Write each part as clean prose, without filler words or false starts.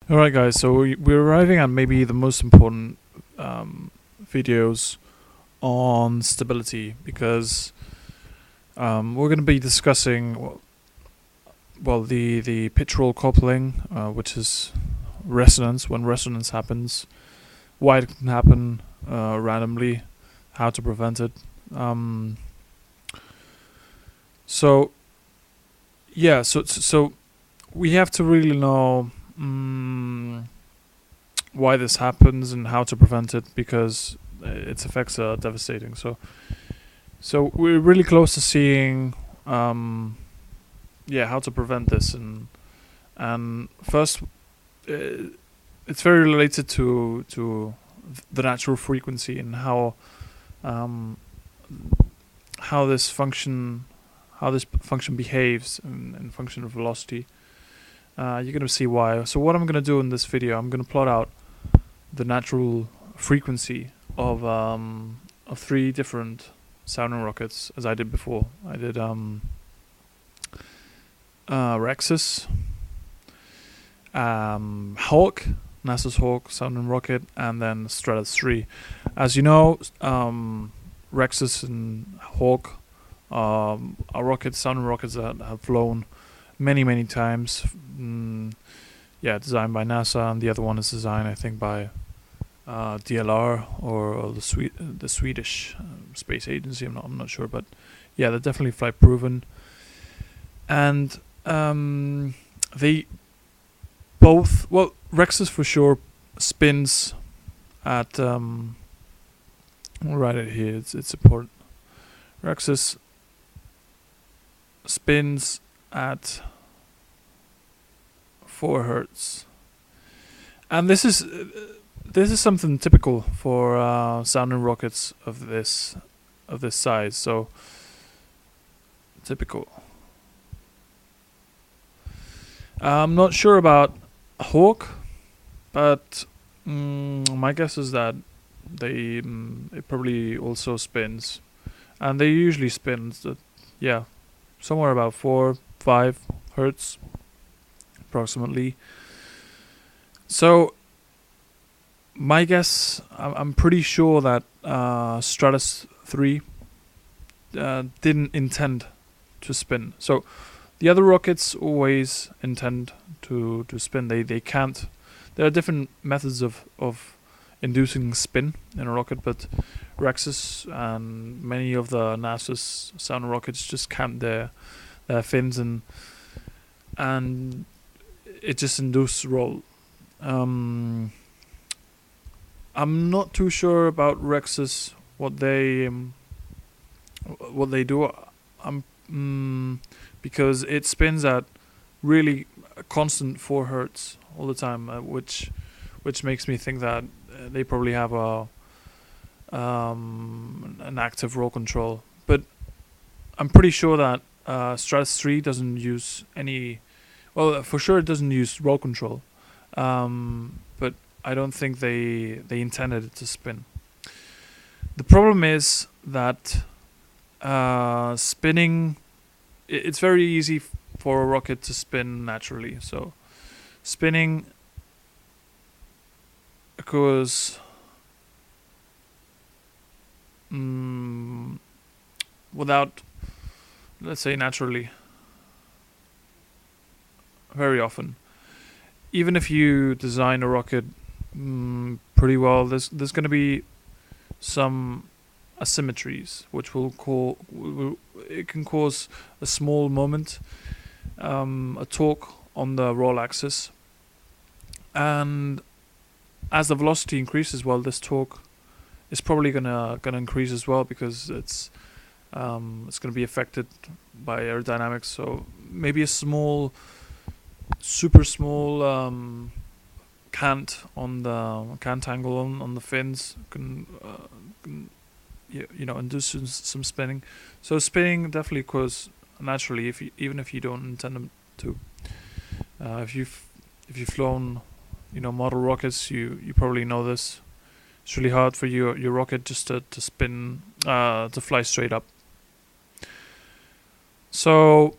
All right, guys. So we're arriving at maybe the most important videos on stability because we're going to be discussing the pitch roll coupling, which is resonance. When resonance happens, why it can happen randomly, how to prevent it. Um, so yeah, so we have to really know. Why this happens and how to prevent it because its effects are devastating. So we're really close to seeing, how to prevent this and first, it's very related to the natural frequency and um, how this function behaves in function of velocity. You're gonna see why. So what I'm gonna do in this video, I'm gonna plot out the natural frequency of three different sounding rockets, as I did before. I did Rexus, Hawk, NASA's Hawk sounding rocket, and then Stratos III. As you know, Rexus and Hawk are rockets, sounding rockets that have flown many times. Designed by NASA, and the other one is designed, I think, by DLR or the Swedish space agency. I'm not sure, but yeah, they're definitely flight proven, and they both, well, Rexus for sure spins at I'll write it here. It's important. Rexus spins at 4 hertz, and this is something typical for sounding rockets of this size. So typical. I'm not sure about Hawk, but my guess is that it probably also spins, and they usually spin somewhere about 4-5 hertz approximately. So my guess, I'm pretty sure that Stratos III didn't intend to spin. So the other rockets always intend to spin. They can't. There are different methods of inducing spin in a rocket, but Rexus and many of the NASA's sound rockets just can't their fins, and it just induces roll. I'm not too sure about Rexus, what they do. Because it spins at really a constant 4 hertz all the time, which makes me think that they probably have an active roll control. But I'm pretty sure that Stratos 3 doesn't use any. Well, for sure it doesn't use roll control, but I don't think they intended it to spin. The problem is that spinning, it's very easy for a rocket to spin naturally. So spinning occurs without, let's say, naturally, very often. Even if you design a rocket pretty well, there's going to be some asymmetries, which it can cause a small moment, a torque on the roll axis, and as the velocity increases, well, this torque is probably gonna increase as well, because it's gonna be affected by aerodynamics. So maybe a super small cant on the cant angle on the fins can induce some spinning. So spinning definitely occurs naturally, even if you don't intend them to. If you've flown, model rockets, you probably know this. It's really hard for your rocket just to spin, to fly straight up. So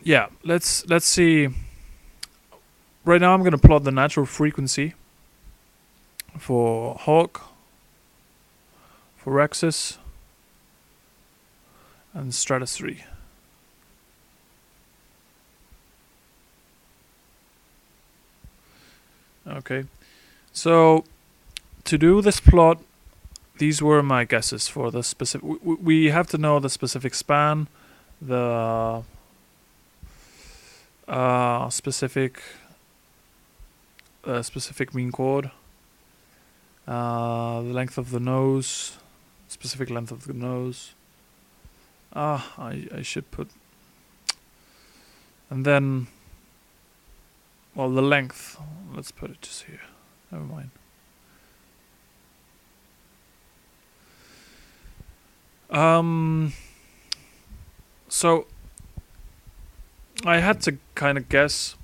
yeah, let's see right now I'm going to plot the natural frequency for Hawk, for Rexus, and Stratos III. Okay, so to do this plot, these were my guesses for the specific. We have to know the specific span, the specific mean chord, the length of the nose, specific length of the nose. I should put, and then, well, the length. Let's put it just here. Never mind. So I had to kind of guess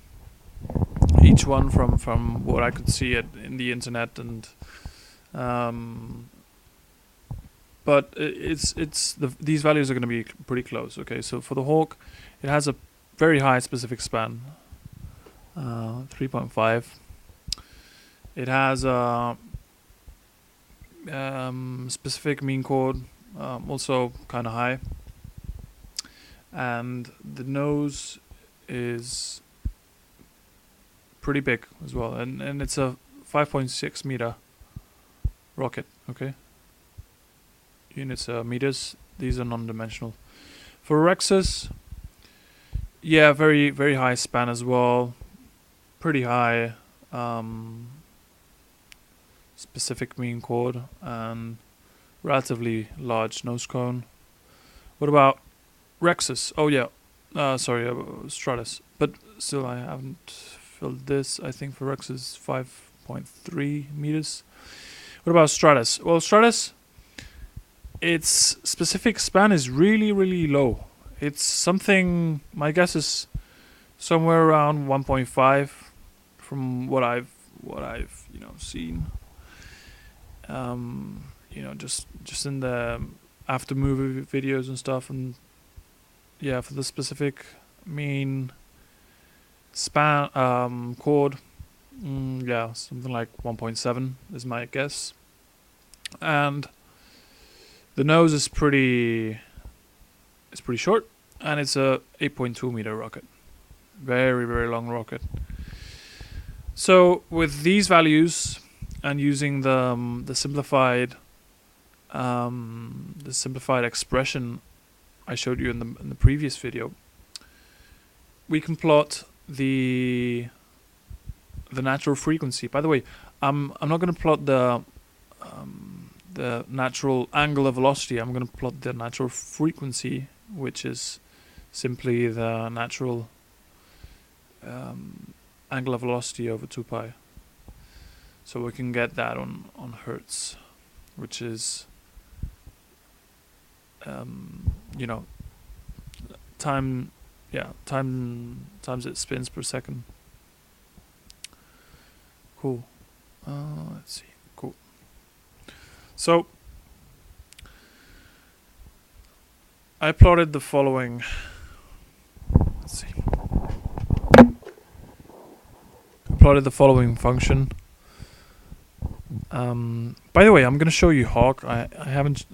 each one from what I could see in the internet, and but these values are going to be pretty close. Okay, so for the Hawk, it has a very high specific span, 3.5. It has a specific mean chord, also kind of high, and the nose is pretty big as well, and it's a 5.6 meter rocket. Okay, units are meters. These are non-dimensional. For Rexus, yeah, very very high span as well, pretty high specific mean chord, and relatively large nose cone. What about Rexus? Oh yeah, sorry, Stratus. But still, I haven't filled this. I think for Rexus 5.3 meters. What about Stratus? Well, Stratus, its specific span is really really low. It's something. My guess is somewhere around 1.5, from what I've seen. Just in the after movie videos and stuff, and yeah, for the specific mean span chord, yeah, something like 1.7 is my guess. And the nose is pretty short, and it's a 8.2 meter rocket, very very long rocket. So with these values, and using the simplified expression I showed you in the previous video, we can plot the natural frequency. By the way, I'm not going to plot the natural angular velocity. I'm going to plot the natural frequency, which is simply the natural angular velocity over 2 pi. So we can get that on hertz, which is time times it spins per second. Cool. Let's see. Cool. So I plotted the following. Let's see. I plotted the following function. By the way, I'm going to show you Hawk. I haven't.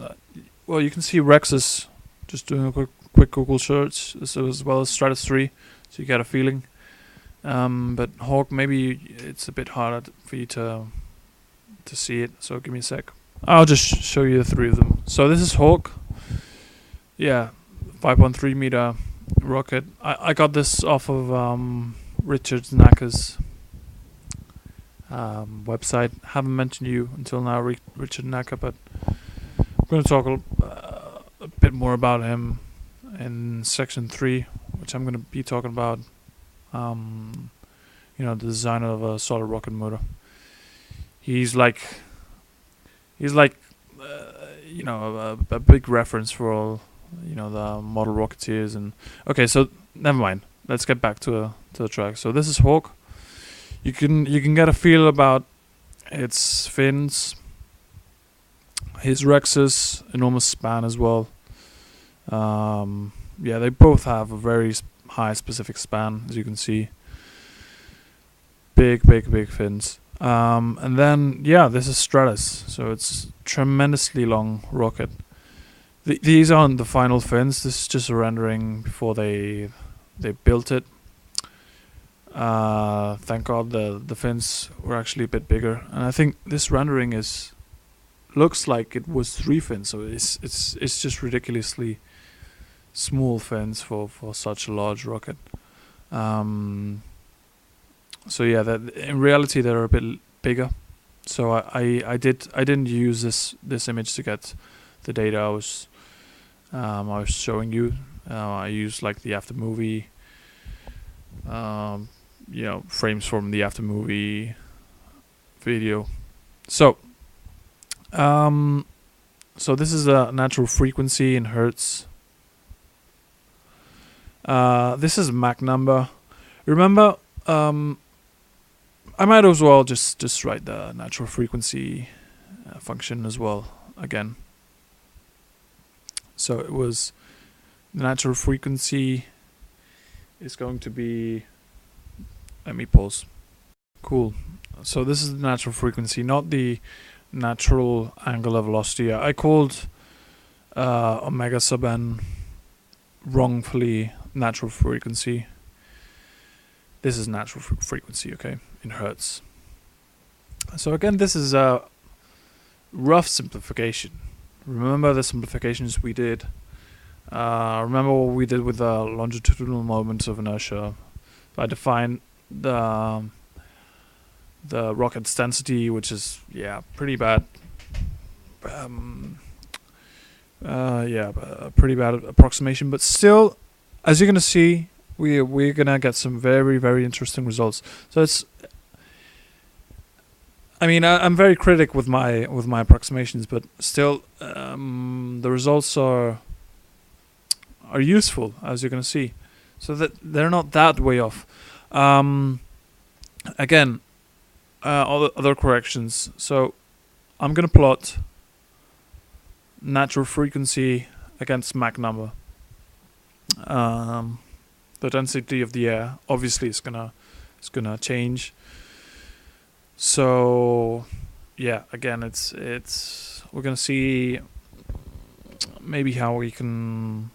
Well, you can see Rexus. Just doing a quick Google search, as well as Stratos III, so you get a feeling. But Hawk, maybe it's a bit harder for you to see it. So give me a sec. I'll just show you the three of them. So this is Hawk. Yeah, 5.3 meter rocket. I got this off of Richard Knacker's website. Haven't mentioned you until now, Richard Knacker, but I'm going to talk a bit more about him in section 3, which I'm going to be talking about. The design of a solid rocket motor. He's like a big reference for all the model rocketeers. And okay, so never mind. Let's get back to the track. So this is Hawk. You can get a feel about its fins, his Rexus, enormous span as well. Yeah, they both have a very high specific span, as you can see. big fins. And then yeah, this is Stratos, so it's tremendously long rocket. These aren't the final fins. This is just a rendering before they built it. Thank God the fins were actually a bit bigger, and I think this rendering looks like it was 3 fins, so it's just ridiculously small fins for such a large rocket. So yeah, that in reality they're a bit bigger. So I didn't use this image to get the data I was showing you. I used like the after movie, frames from the after movie video. So so this is a natural frequency in hertz. This is Mach number. Remember, I might as well just write the natural frequency function as well again. So it was the natural frequency is going to be. Let me pause. Cool. So this is the natural frequency, not the natural angular velocity. I called omega sub n wrongfully natural frequency. This is natural frequency, okay, in hertz. So again, this is a rough simplification. Remember the simplifications we did. Remember what we did with the longitudinal moments of inertia. I defined the rocket's density, which is pretty bad. A pretty bad approximation, but still, as you're gonna see, we're gonna get some very, very interesting results. So it's, I mean, I'm very critic with my approximations, but still, the results are useful, as you're gonna see. So that they're not that way off. Again, other corrections. So I'm gonna plot natural frequency against Mach number. The density of the air obviously is gonna change. So yeah, again, it's we're gonna see maybe how we can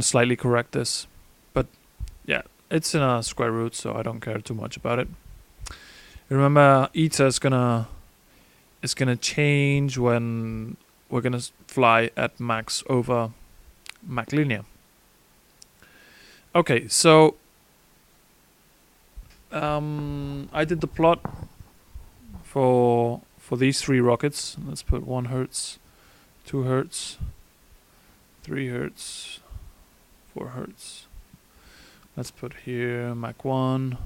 slightly correct this, but yeah, it's in a square root, so I don't care too much about it. Remember, eta is gonna change when we're gonna fly at max over Mach linear. Okay, so I did the plot for these 3 rockets. Let's put 1 hertz, 2 hertz, 3 hertz, 4 hertz. Let's put here Mach 1,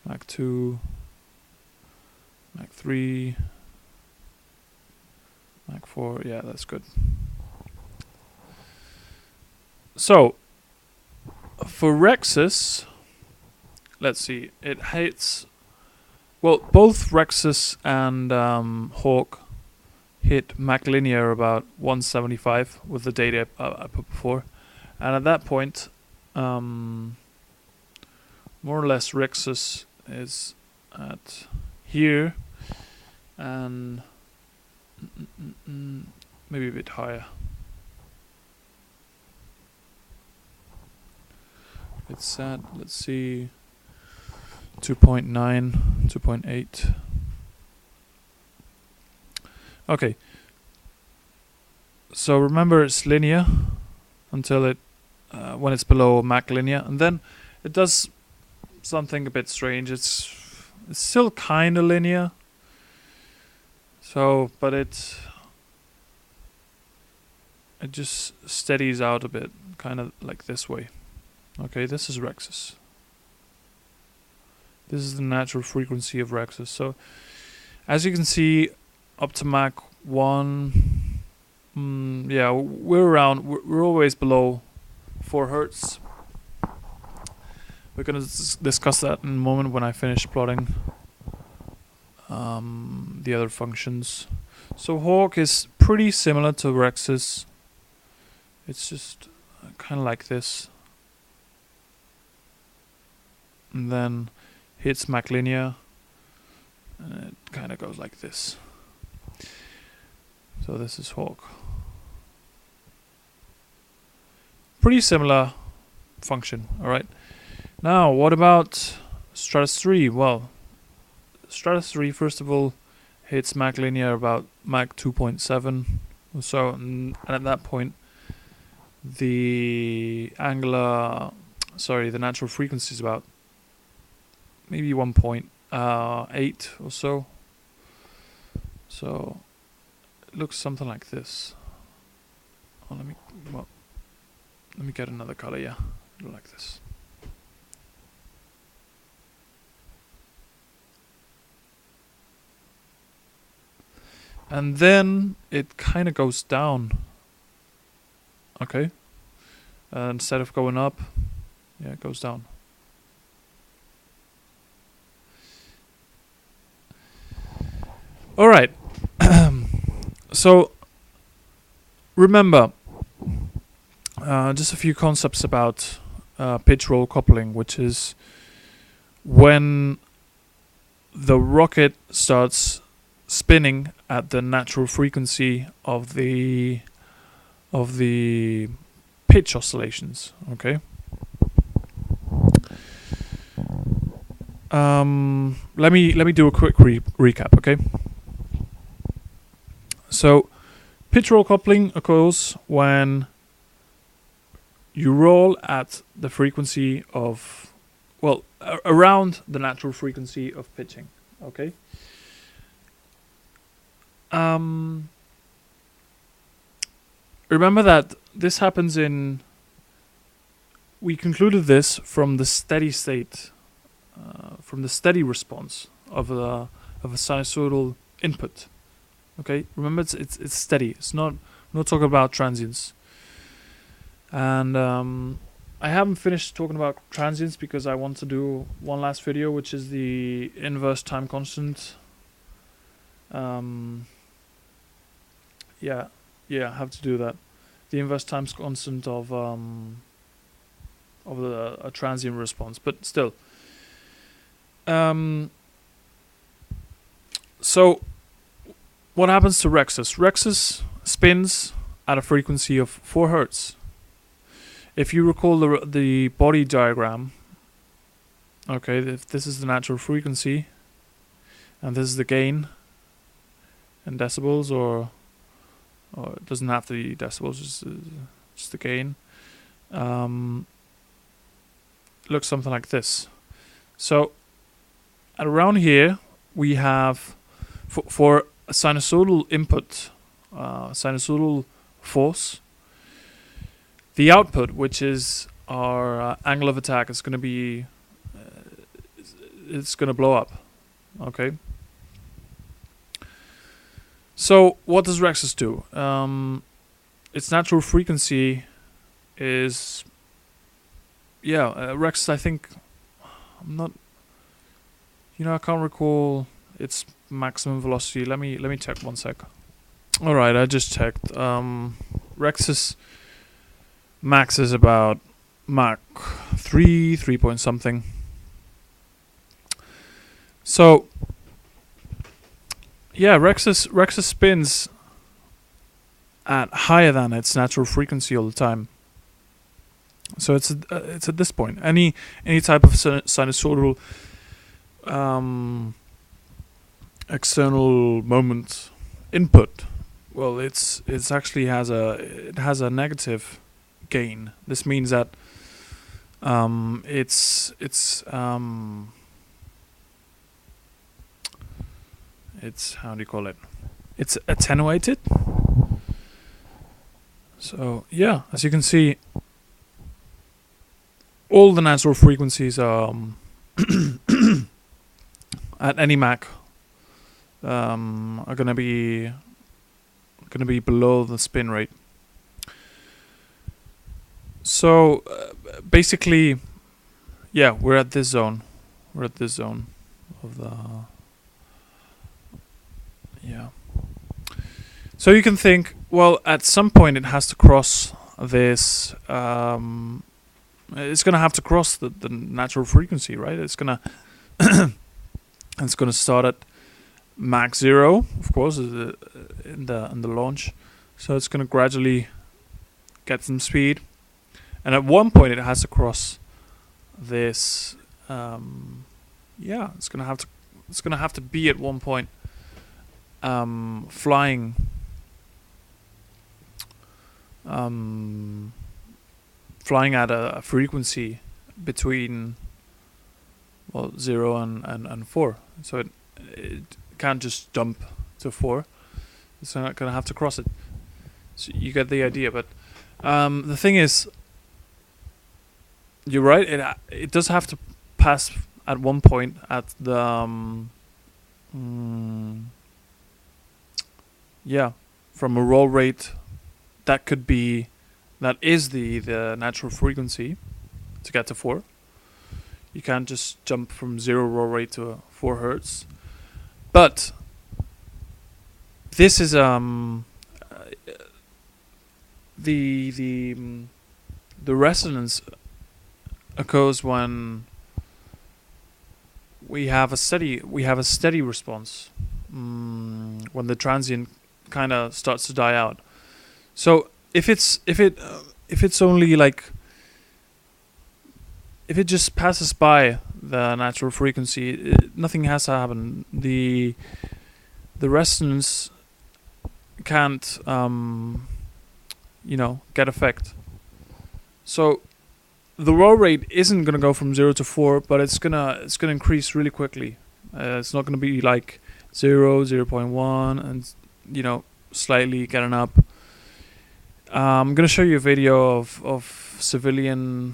Mach 2, Mach 3, Mach 4. Yeah, that's good. So for Rexus, let's see, it hits, well, both Rexus and Hawk hit Mach linear about 175 with the data I put before, and at that point, more or less Rexus is at here, and maybe a bit higher. It's at, let's see, 2.9, 2.8. Okay. So remember, it's linear until it, when it's below Mach linear, and then it does something a bit strange. It's still kind of linear. So, but it just steadies out a bit, kind of like this way. Okay, this is Rexus. This is the natural frequency of Rexus. So, as you can see, up to Mach 1, we're always below 4 hertz. We're gonna discuss that in a moment when I finish plotting the other functions. So Hawk is pretty similar to Rexus. It's just kind of like this. And then hits Mach linear, and it kind of goes like this. So this is Hawk. Pretty similar function. All right. Now, what about Stratos 3? Well, Stratos 3, first of all, hits Mach linear about Mach 2.7 or so, and at that point, the natural frequency is about maybe 1.8 or so. So it looks something like this. Oh, let me get another color. Yeah, look like this. And then it kind of goes down. Okay. Instead of going up, yeah, it goes down. All right. So remember, just a few concepts about pitch roll coupling, which is when the rocket starts spinning at the natural frequency of the pitch oscillations. Okay. Let me do a quick recap. Okay. So pitch roll coupling occurs when you roll at the frequency of, well, around the natural frequency of pitching. Okay. Remember that this happens we concluded this from the steady state, from the steady response of a sinusoidal input. Okay, remember it's steady. It's not talking about transients. And I haven't finished talking about transients because I want to do one last video, which is the inverse time constant. Yeah, I have to do that. The inverse time constant of a transient response, but still. So, what happens to Rexus? Rexus spins at a frequency of 4 Hertz. If you recall the body diagram, okay, if this is the natural frequency, and this is the gain in decibels, or it doesn't have to be decibels, just the gain. Looks something like this. So, at around here, we have for a sinusoidal input, sinusoidal force, the output, which is our angle of attack, is going to be, it's going to blow up. Okay. So what does Rexus do? Its natural frequency is, Rexus. I think I'm not. I can't recall its maximum velocity. Let me check 1 sec. All right, I just checked. Rexus max is about Mach 3 point something. So, yeah, Rexus spins at higher than its natural frequency all the time. So it's at this point. Any type of sinusoidal external moment input, well, it's actually has a negative gain. This means that it's how do you call it? It's attenuated. So yeah, as you can see, all the natural frequencies are at any Mach are gonna be below the spin rate. So basically, yeah, we're at this zone. We're at this zone of the So you can think, well, at some point it has to cross this. It's gonna have to cross the natural frequency, right? It's gonna and it's going to start at Mach 0, of course, in the launch. So it's going to gradually get some speed, and at one point it has to cross this. It's going to have to be at one point flying. Flying at a frequency between 0 and 4, so it can't just jump to 4. It's not gonna have to cross it. So you get the idea. But the thing is, you're right. It does have to pass at one point at the from a roll rate that is the natural frequency to get to 4. You can't just jump from 0 roll rate to 4 hertz. But this is the resonance occurs when we have a steady response, when the transient kind of starts to die out. So if it's only like, if it just passes by the natural frequency, nothing has to happen. The resonance can't get effect. So the roll rate isn't gonna go from 0 to 4, but it's gonna increase really quickly. It's not gonna be like 0, 0.1, and slightly getting up. I'm gonna show you a video of civilian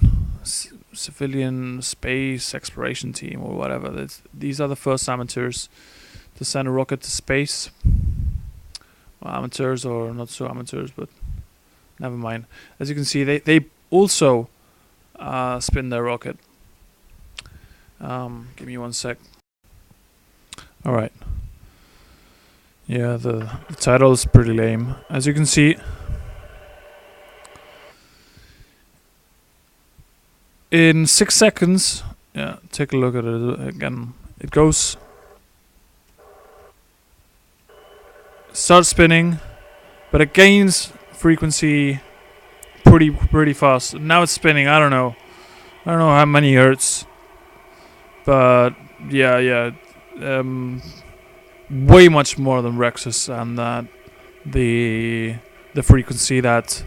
space exploration team or whatever. These are the first amateurs to send a rocket to space. Well, amateurs or not so amateurs, but never mind. As you can see, they also spin their rocket. Give me one sec. All right. Yeah, the title is pretty lame. As you can see, in 6 seconds, take a look at it again. It starts spinning, but it gains frequency pretty fast. Now it's spinning. I don't know how many hertz, but way much more than Rexus, and that the frequency that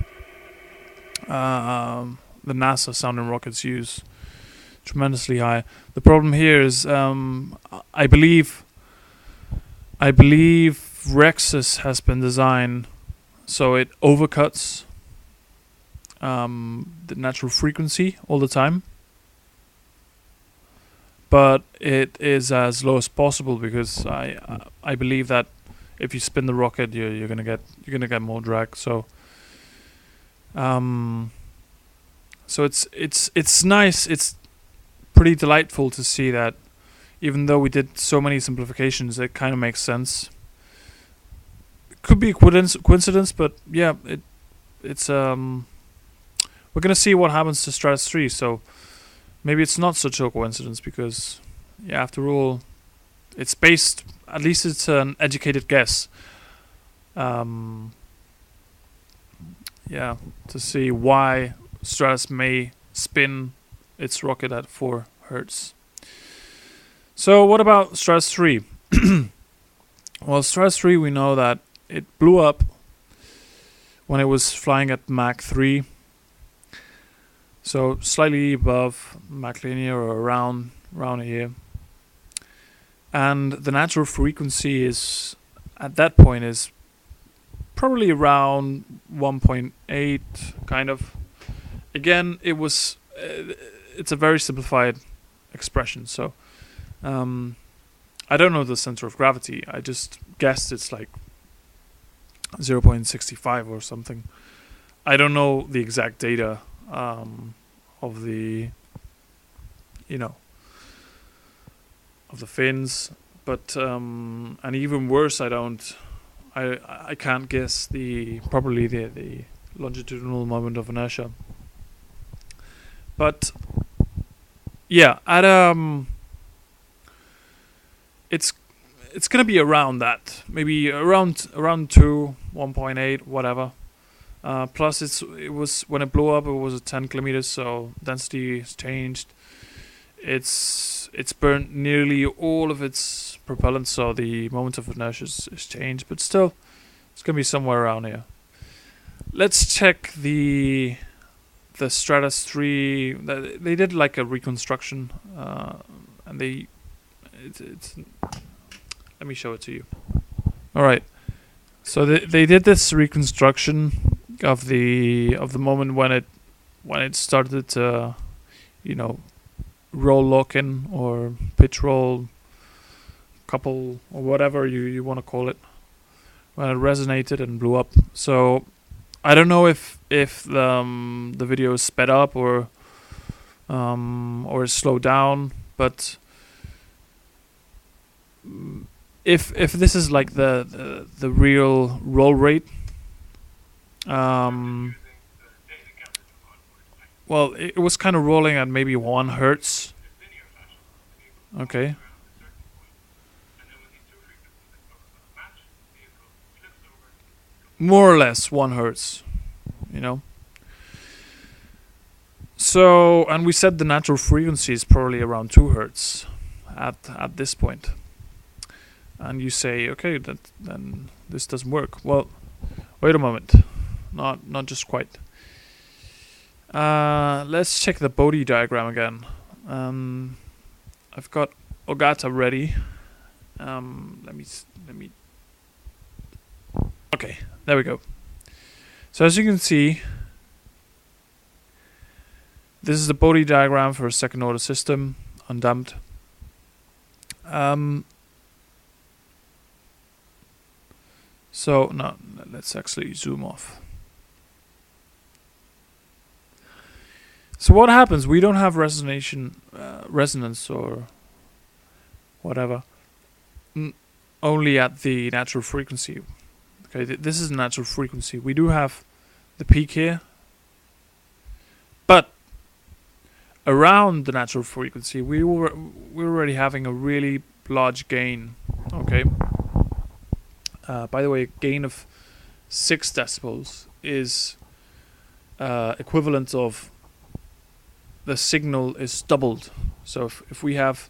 the NASA sounding rockets use, tremendously high. The problem here is I believe Rexus has been designed so it overcuts the natural frequency all the time, but it is as low as possible, because I believe that if you spin the rocket, you're gonna get more drag. So so it's nice. It's pretty delightful to see that, even though we did so many simplifications, it kind of makes sense. It could be a coincidence, but yeah, it's we're gonna see what happens to Stratos 3. So maybe it's not such a coincidence, because after all, it's based. At least it's an educated guess. To see why Stratos may spin its rocket at 4 hertz. So what about Stratos 3? Well, Stratos 3, we know that it blew up when it was flying at Mach 3. So slightly above Mach linear, or around here. And the natural frequency is, at that point, is probably around 1.8, kind of. Again, it's a very simplified expression, so I don't know the center of gravity. I just guessed it's like 0.65 or something. I don't know the exact data of the of the fins, but and even worse, I can't guess the longitudinal moment of inertia. But at it's it's gonna be around that, maybe around 2, 1.8, whatever. Plus, it was when it blew up, it was at 10 kilometers, so density has changed. It's burnt nearly all of its propellant, so the moment of inertia is changed, but still, it's gonna be somewhere around here. Let's check the Stratos III. They did like a reconstruction, and it's. Let me show it to you. All right. So they did this reconstruction of the moment when it started to, you know, roll lock in or pitch roll, couple or whatever you want to call it, when it resonated and blew up. So I don't know if the video is sped up or is slowed down, but if this is like the real roll rate, well, it was kind of rolling at maybe 1 hertz. Okay. More or less 1 hertz, you know. So, and we said the natural frequency is probably around 2 hertz at this point. And you say, okay, then this doesn't work. Well, wait a moment, not just quite. Let's check the Bodhi diagram again. I've got Ogata ready. Let me. Okay, there we go. So as you can see, this is the Bodhi diagram for a second order system, undamped. So no, let's actually zoom off. So what happens? We don't have resonance or whatever, only at the natural frequency. Okay, this is natural frequency. We do have the peak here, but around the natural frequency, we're already having a really large gain. Okay. By the way, a gain of 6 decibels is equivalent of the signal is doubled. So if we have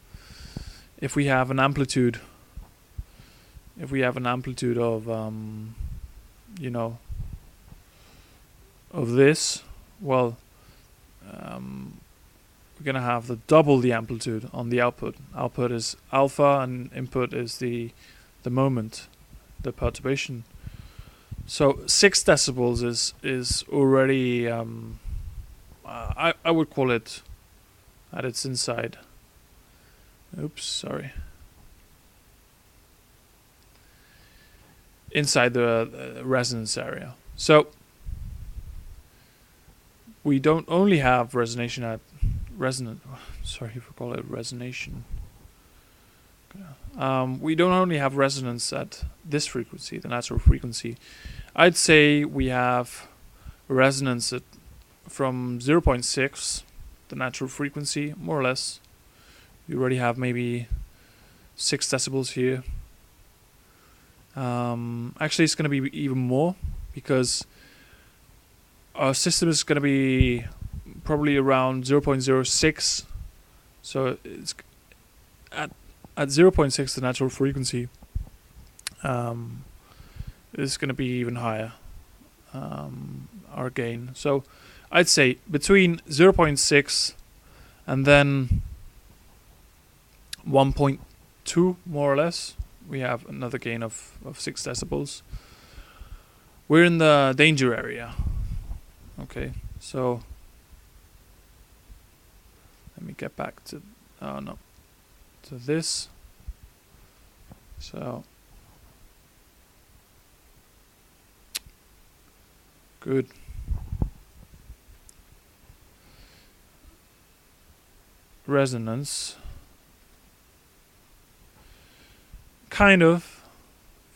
an amplitude, of you know, of this, well, we're gonna have double the amplitude on the output. Output is alpha, and input is the moment, the perturbation. So 6 decibels is already I would call it at its inside. Oops, sorry. Inside the resonance area. So we don't only have resonation at resonant. Sorry if I call it resonation. We don't only have resonance at this frequency, the natural frequency. I'd say we have resonance at from 0.6, the natural frequency, more or less. You already have maybe 6 decibels here. Actually, it's going to be even more, because our system is going to be probably around 0.06. So it's at 0.6, the natural frequency is going to be even higher, our gain. So I'd say between 0.6 and then 1.2, more or less, we have another gain of 6 decibels. We're in the danger area. Okay, so let me get back to to this. So good. Resonance, kind of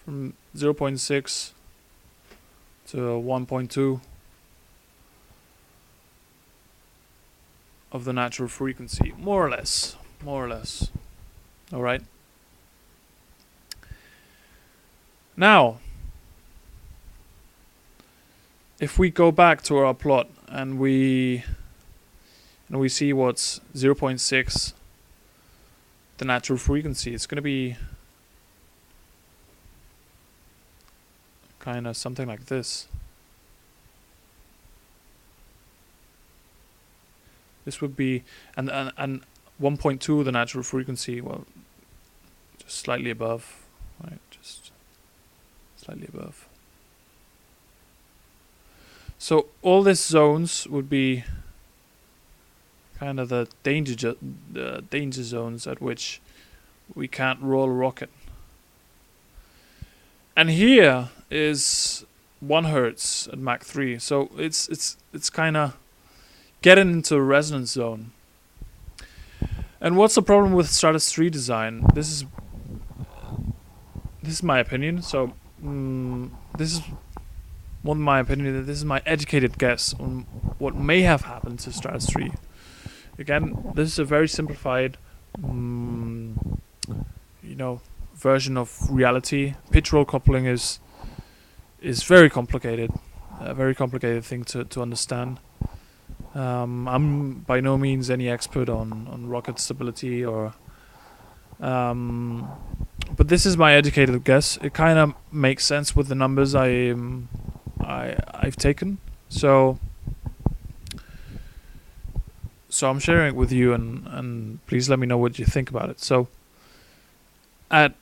from 0.6 to 1.2 of the natural frequency, more or less. All right. Now, if we go back to our plot and we see what's 0.6 the natural frequency, it's going to be kind of something like this. This would be, and 1.2 the natural frequency, well, just slightly above, right? Just slightly above. So all these zones would be kind of the danger zones at which we can't roll a rocket. And here is 1 hertz at Mach 3, so it's kind of getting into a resonance zone. And what's the problem with Stratos 3 design? This is my opinion. So this is one of my opinion. This is my educated guess on what may have happened to Stratos 3. Again, this is a very simplified, version of reality. Pitch roll coupling is very complicated, a very complicated thing to understand. I'm by no means any expert on rocket stability but this is my educated guess. It kind of makes sense with the numbers I've taken. So I'm sharing it with you, and please let me know what you think about it. So at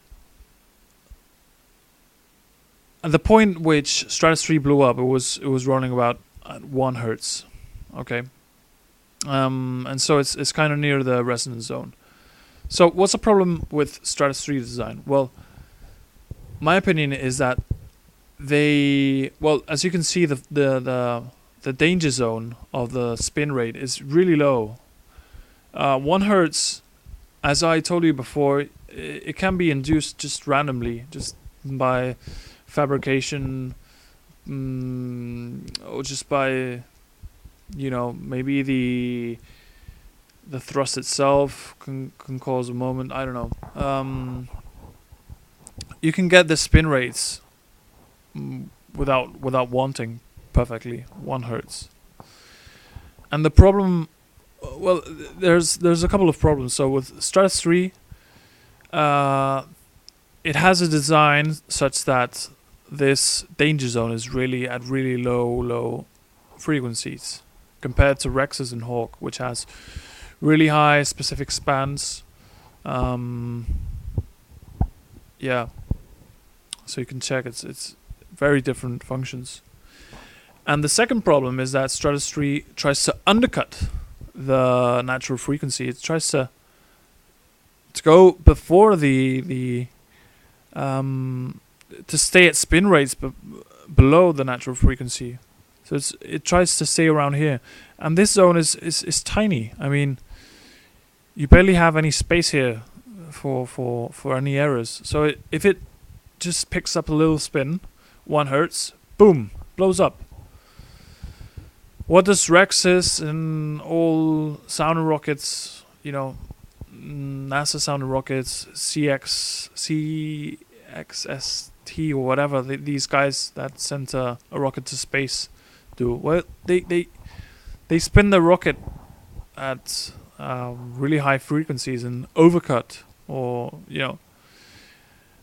the point which Stratos 3 blew up, it was running about at 1 hertz. Okay. And so it's kind of near the resonance zone. So what's the problem with Stratos 3 design? Well, my opinion is that as you can see, the danger zone of the spin rate is really low. 1 hertz, as I told you before, it can be induced just randomly, just by fabrication, or just by, maybe the thrust itself can cause a moment. I don't know. You can get the spin rates without wanting perfectly 1 hertz. And the problem, well, there's a couple of problems. So with Stratos 3, it has a design such that this danger zone is really at really low frequencies compared to Rex's and Hawk, which has really high specific spans. Yeah, so you can check it's very different functions. And the second problem is that Stratos 3 tries to undercut the natural frequency. It tries to go before to stay at spin rates below the natural frequency. So it tries to stay around here. And this zone is tiny. I mean, you barely have any space here for any errors. So if it just picks up a little spin, 1 hertz, boom, blows up. What does Rex's and all sounding rockets, NASA sounding rockets, CXST or whatever, these guys that sent a rocket to space do? Well, they spin the rocket at really high frequencies and overcut, or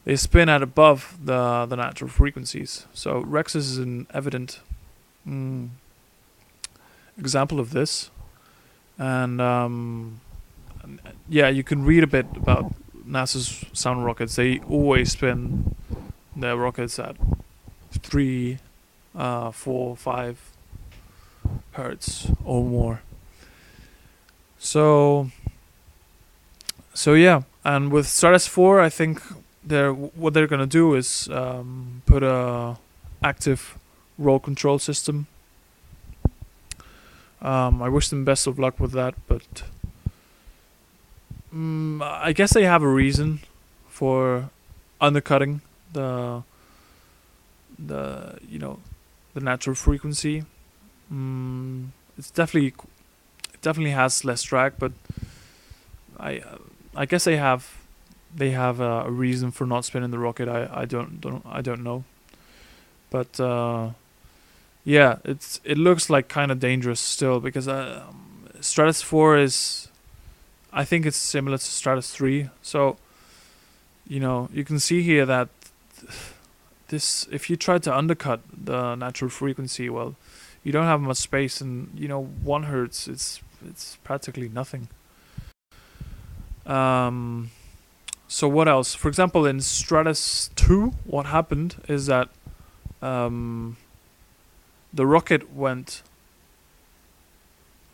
they spin at above the natural frequencies. So Rex's is an evident example of this, and you can read a bit about NASA's sound rockets. They always spin their rockets at 3, 4, 5 hertz or more. So yeah, and with Stratos 4, I think what they're gonna do is put a active roll control system. I wish them best of luck with that, but I guess they have a reason for undercutting the natural frequency. It definitely has less drag, but I guess they have they have a reason for not spinning the rocket. I don't know, but yeah, it looks like kind of dangerous still because Stratos 4 is, I think it's similar to Stratos 3. So you can see here that this, if you try to undercut the natural frequency, well, you don't have much space, and 1 hertz, it's practically nothing. So what else? For example, in Stratos 2, what happened is that the rocket went.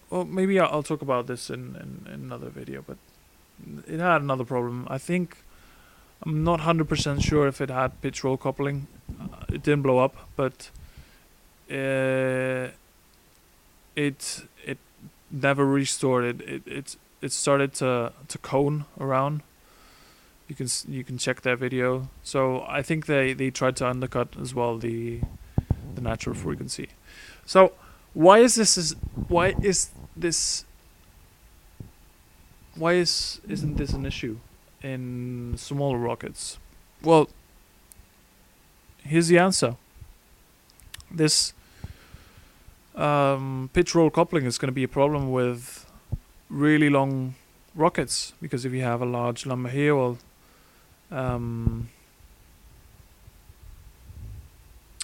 Well, maybe I'll talk about this in another video, but it had another problem. I think I'm not 100% sure if it had pitch roll coupling. It didn't blow up, but it never restored. It started to cone around. You can check that video. So I think they tried to undercut as well the natural frequency. So why isn't this an issue in smaller rockets? Well, here's the answer. This pitch roll coupling is going to be a problem with really long rockets, because if you have a large number here, well,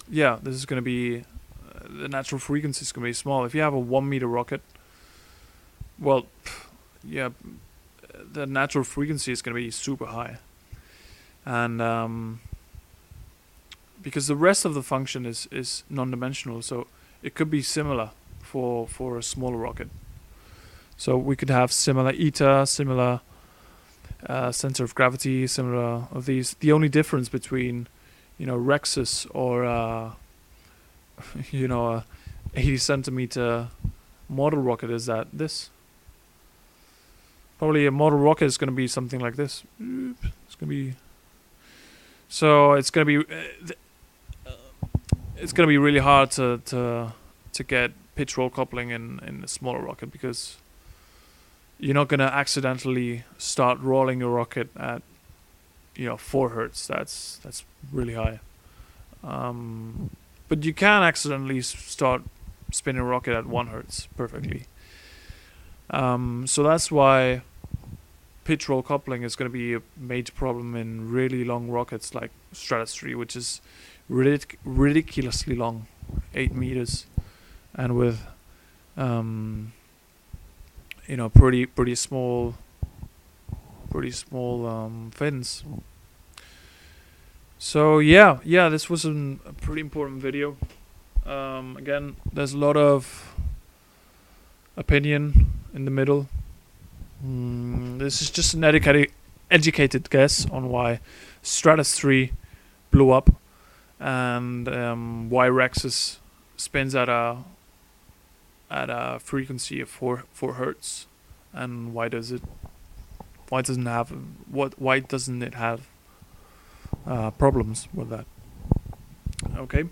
yeah, this is going to be the natural frequency is going to be small. If you have a 1 meter rocket, well, yeah, the natural frequency is going to be super high, and because the rest of the function is non-dimensional, so it could be similar for a smaller rocket. So we could have similar eta, similar center of gravity, similar of these. The only difference between Rexus or a 80 centimeter model rocket is that this. Probably a model rocket is going to be something like this. It's going to be. So it's going to be really hard to get pitch roll coupling in a smaller rocket, because you're not going to accidentally start rolling your rocket at 4 hertz. That's really high. But you can accidentally start spinning a rocket at 1 hertz perfectly. So that's why pitch roll coupling is going to be a major problem in really long rockets like Stratos 3, which is ridiculously long, 8 meters, and with pretty small fins. So yeah, this was a pretty important video. Again, there's a lot of opinion in the middle. This is just an educated guess on why Stratos 3 blew up, and why Rexus spins at a frequency of 4 hertz, and why doesn't it have problems with that? Okay.